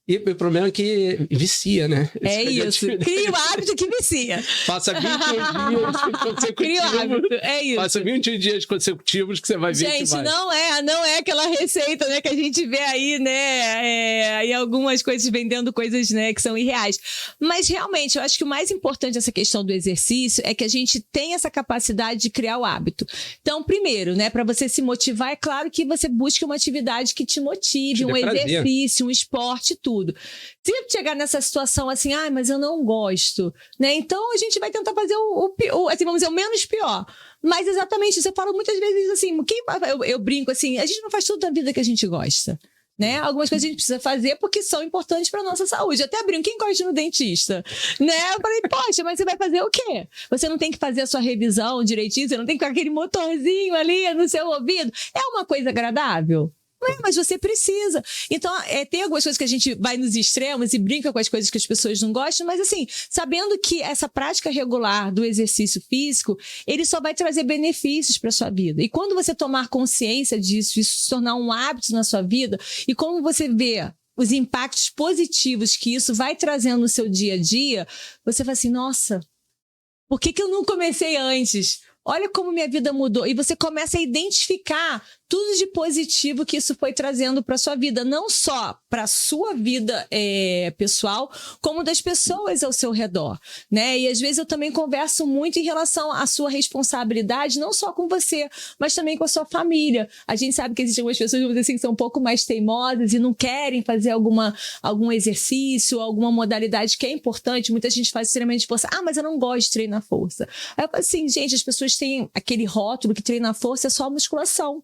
E o problema é que vicia, né? É isso. Cria o hábito que vicia. Passa 21 dias consecutivos. Cria o hábito, é isso. Passa 21 dias consecutivos que você vai ver que vai. Gente, não é aquela receita, né, que a gente vê aí, né, e algumas coisas vendendo coisas, né, que são irreais. Mas, realmente, eu acho que o mais importante dessa questão do exercício é que a gente tem essa capacidade de criar o hábito. Então, primeiro, né, para você se motivar, é claro que você busque uma atividade que te motive, um exercício, um esporte, tudo. Se chegar nessa situação assim, mas eu não gosto, né? Então a gente vai tentar fazer assim, vamos dizer, o menos pior. Mas exatamente isso, eu falo muitas vezes assim, eu brinco assim, a gente não faz tudo da vida que a gente gosta. Né? Algumas coisas a gente precisa fazer porque são importantes para nossa saúde. Até brinco, quem gosta de ir no dentista? Né? Eu falei, poxa, mas você vai fazer o quê? Você não tem que fazer a sua revisão direitinho, você não tem que ficar aquele motorzinho ali no seu ouvido. É uma coisa agradável? Não é, mas você precisa. Então, tem algumas coisas que a gente vai nos extremos e brinca com as coisas que as pessoas não gostam, mas assim, sabendo que essa prática regular do exercício físico, ele só vai trazer benefícios para sua vida. E quando você tomar consciência disso, isso se tornar um hábito na sua vida, e como você vê os impactos positivos que isso vai trazendo no seu dia a dia, você fala assim, nossa, por que eu não comecei antes? Olha como minha vida mudou. E você começa a identificar tudo de positivo que isso foi trazendo para sua vida. Não só para a sua vida pessoal, como das pessoas ao seu redor. Né? E às vezes eu também converso muito em relação à sua responsabilidade, não só com você, mas também com a sua família. A gente sabe que existem algumas pessoas, vamos dizer assim, que são um pouco mais teimosas e não querem fazer algum exercício, alguma modalidade que é importante. Muita gente faz extremamente força. Mas eu não gosto de treinar força. Aí eu falo assim, gente, as pessoas têm aquele rótulo que treinar força é só musculação.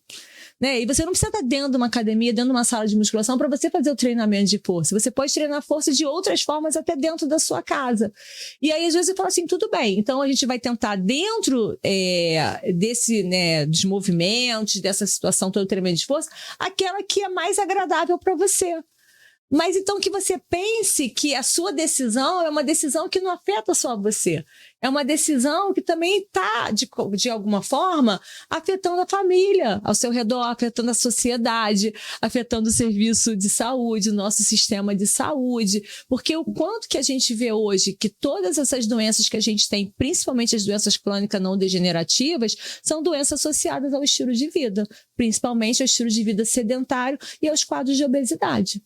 Né? E você não precisa estar dentro de uma academia, dentro de uma sala de musculação para você fazer o treinamento de força. Você pode treinar força de outras formas até dentro da sua casa. E aí, às vezes, eu falo assim, tudo bem. Então, a gente vai tentar dentro dos movimentos, dessa situação toda, treinamento de força, aquela que é mais agradável para você. Mas então que você pense que a sua decisão é uma decisão que não afeta só você. É uma decisão que também está, de alguma forma, afetando a família ao seu redor, afetando a sociedade, afetando o serviço de saúde, o nosso sistema de saúde. Porque o quanto que a gente vê hoje que todas essas doenças que a gente tem, principalmente as doenças crônicas não degenerativas, são doenças associadas ao estilo de vida, principalmente ao estilo de vida sedentário e aos quadros de obesidade.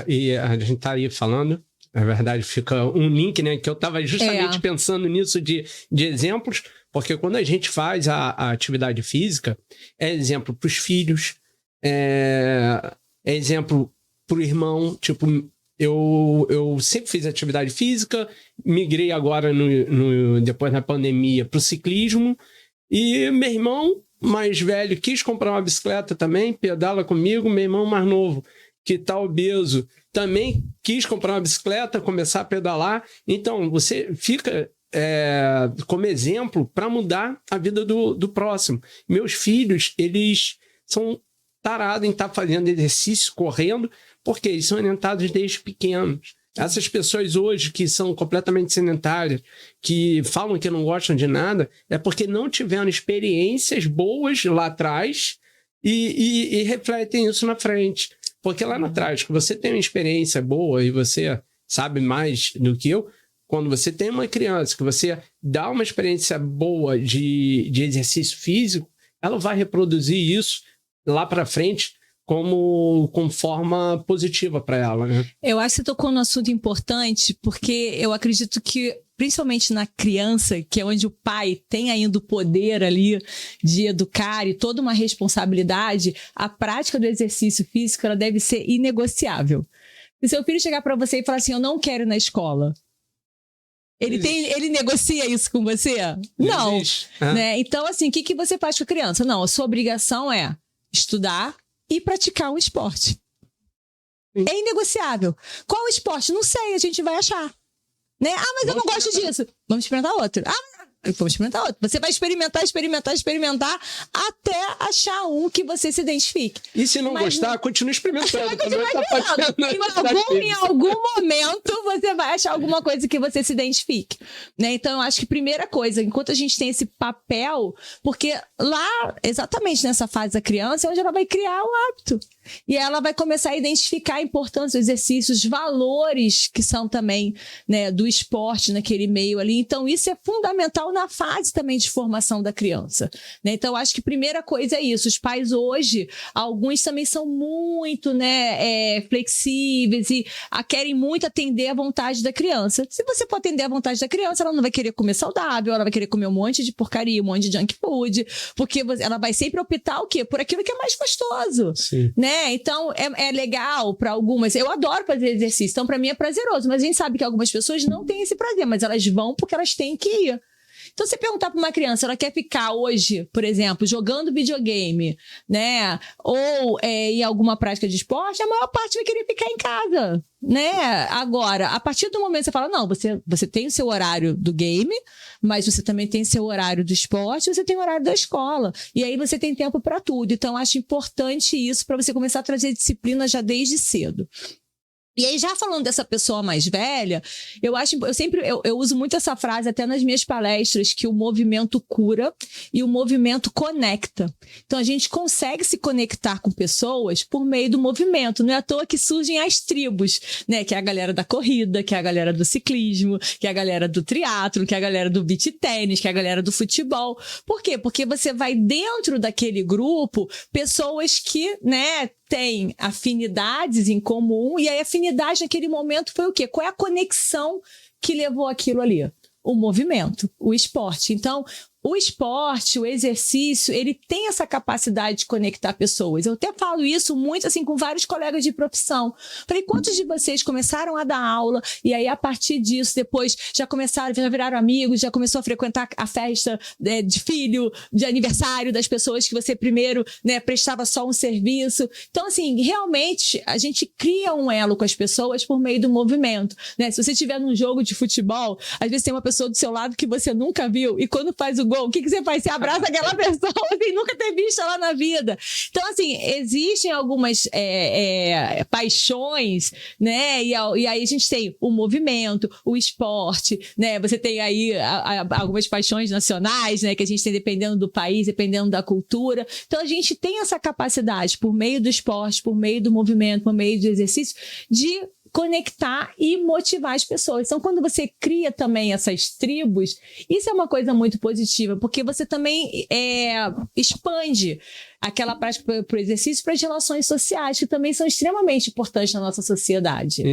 E a gente está aí falando, na verdade fica um link, né, que eu estava justamente pensando nisso de exemplos, porque quando a gente faz a atividade física, é exemplo para os filhos, é exemplo para o irmão, tipo, eu sempre fiz atividade física, migrei agora, depois da pandemia, para o ciclismo, e meu irmão mais velho quis comprar uma bicicleta também, pedala comigo, meu irmão mais novo, que está obeso, também quis comprar uma bicicleta, começar a pedalar. Então, você fica como exemplo para mudar a vida do próximo. Meus filhos, eles são tarados em estar fazendo exercício, correndo, porque eles são orientados desde pequenos. Essas pessoas hoje que são completamente sedentárias, que falam que não gostam de nada, é porque não tiveram experiências boas lá atrás e refletem isso na frente. Porque lá atrás, que você tem uma experiência boa e você sabe mais do que eu, quando você tem uma criança, que você dá uma experiência boa de exercício físico, ela vai reproduzir isso lá para frente com forma positiva para ela, né? Eu acho que você tocou num assunto importante, porque eu acredito que, principalmente na criança, que é onde o pai tem ainda o poder ali de educar e toda uma responsabilidade, a prática do exercício físico ela deve ser inegociável. Se seu filho chegar para você e falar assim, eu não quero ir na escola, ele negocia isso com você? Não. Né? Então, assim, o que você faz com a criança? Não, a sua obrigação é estudar e praticar um esporte. É inegociável. Qual esporte? Não sei, a gente vai achar. Né? Mas eu não gosto disso. Vamos experimentar outro. Vamos experimentar outro. Você vai experimentar até achar um que você se identifique. E se não gostar, continue experimentando. Em algum momento você vai achar alguma coisa que você se identifique. Né? Então eu acho que primeira coisa, enquanto a gente tem esse papel, porque lá, exatamente nessa fase da criança, é onde ela vai criar o hábito. E ela vai começar a identificar a importância do exercício, os valores que são também, né, do esporte naquele meio ali. Então, isso é fundamental na fase também de formação da criança, né? Então, acho que a primeira coisa é isso. Os pais hoje, alguns também são muito, né, flexíveis e querem muito atender à vontade da criança. Se você for atender à vontade da criança, ela não vai querer comer saudável, ela vai querer comer um monte de porcaria, um monte de junk food, porque ela vai sempre optar o quê? Por aquilo que é mais gostoso, né? Então, é legal para algumas. Eu adoro fazer exercício, então para mim é prazeroso, mas a gente sabe que algumas pessoas não têm esse prazer, mas elas vão porque elas têm que ir. Então, você perguntar para uma criança, ela quer ficar hoje, por exemplo, jogando videogame, né? Ou em alguma prática de esporte, a maior parte vai querer ficar em casa, né? Agora, a partir do momento que você fala, não, você tem o seu horário do game, mas você também tem seu horário do esporte, você tem o horário da escola. E aí você tem tempo para tudo. Então, acho importante isso para você começar a trazer disciplina já desde cedo. E aí, já falando dessa pessoa mais velha, eu uso muito essa frase até nas minhas palestras, que o movimento cura e o movimento conecta. Então, a gente consegue se conectar com pessoas por meio do movimento. Não é à toa que surgem as tribos, né? Que é a galera da corrida, que é a galera do ciclismo, que é a galera do triatlo, que é a galera do beach tênis, que é a galera do futebol. Por quê? Porque você vai dentro daquele grupo pessoas que, né, tem afinidades em comum, e a afinidade naquele momento foi o quê? Qual é a conexão que levou aquilo ali? O movimento, o esporte. Então, o esporte, o exercício, ele tem essa capacidade de conectar pessoas. Eu até falo isso muito assim com vários colegas de profissão. Falei, quantos de vocês começaram a dar aula e aí a partir disso depois já viraram amigos, já começou a frequentar a festa de filho, de aniversário das pessoas que você primeiro, né, prestava só um serviço. Então, assim, realmente a gente cria um elo com as pessoas por meio do movimento, né? Se você estiver num jogo de futebol, às vezes tem uma pessoa do seu lado que você nunca viu e quando faz o gol, o que você faz? Você abraça aquela pessoa sem nunca ter visto ela na vida. Então, assim, existem algumas paixões, né? E aí a gente tem o movimento, o esporte, né? Você tem aí algumas paixões nacionais, né? Que a gente tem dependendo do país, dependendo da cultura. Então, a gente tem essa capacidade, por meio do esporte, por meio do movimento, por meio do exercício, de conectar e motivar as pessoas. Então, quando você cria também essas tribos, isso é uma coisa muito positiva, porque você também expande aquela prática para o exercício para as relações sociais, que também são extremamente importantes na nossa sociedade.